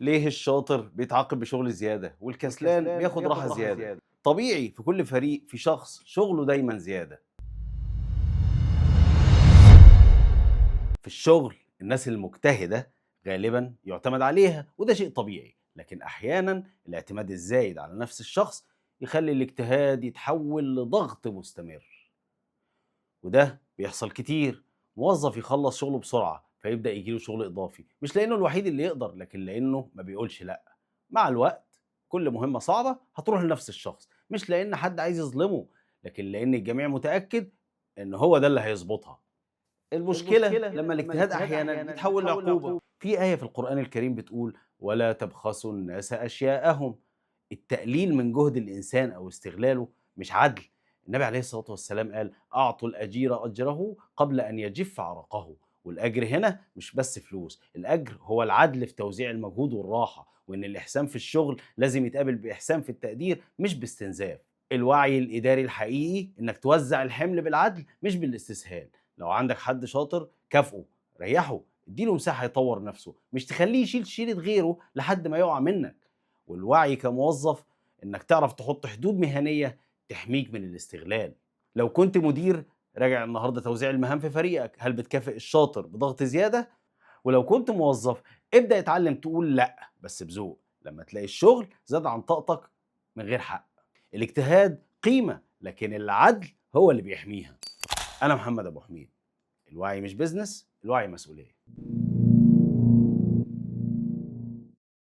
ليه الشاطر بيتعاقب بشغل زيادة والكسلان بياخد راحة زيادة؟ طبيعي في كل فريق في شخص شغله دايما زيادة. في الشغل الناس المجتهدة غالبا يعتمد عليها وده شيء طبيعي، لكن أحيانا الاعتماد الزايد على نفس الشخص يخلي الاجتهاد يتحول لضغط مستمر، وده بيحصل كتير. موظف يخلص شغله بسرعة فيبدأ يجيله شغل إضافي، مش لأنه الوحيد اللي يقدر لكن لأنه ما بيقولش لأ. مع الوقت كل مهمة صعبة هتروح لنفس الشخص، مش لأن حد عايز يظلمه لكن لأن الجميع متأكد إن هو ده اللي هيظبطها. المشكلة لما الاجتهاد أحيانا يتحول لعقوبة. في آية في القرآن الكريم بتقول: ولا تبخسوا الناس أشياءهم. التقليل من جهد الإنسان أو استغلاله مش عدل. النبي عليه الصلاة والسلام قال: أعطوا الأجير أجره قبل أن يجف عرقه. والأجر هنا مش بس فلوس، الأجر هو العدل في توزيع المجهود والراحة، وإن الإحسان في الشغل لازم يتقابل بإحسان في التقدير مش باستنزاف. الوعي الإداري الحقيقي إنك توزع الحمل بالعدل مش بالاستسهال. لو عندك حد شاطر كافئه، ريحه، اديله مساحة يطور نفسه، مش تخليه يشيل شيلة غيره لحد ما يقع منك. والوعي كموظف انك تعرف تحط حدود مهنية تحميك من الاستغلال. لو كنت مدير، راجع النهارده توزيع المهام في فريقك، هل بتكافئ الشاطر بضغط زيادة؟ ولو كنت موظف، ابدأ اتعلم تقول لأ بس بذوق لما تلاقي الشغل زاد عن طاقتك من غير حق. الاجتهاد قيمة لكن العدل هو اللي بيحميها. أنا محمد أبو حميد. الوعي مش بزنس، الوعي مسؤولية.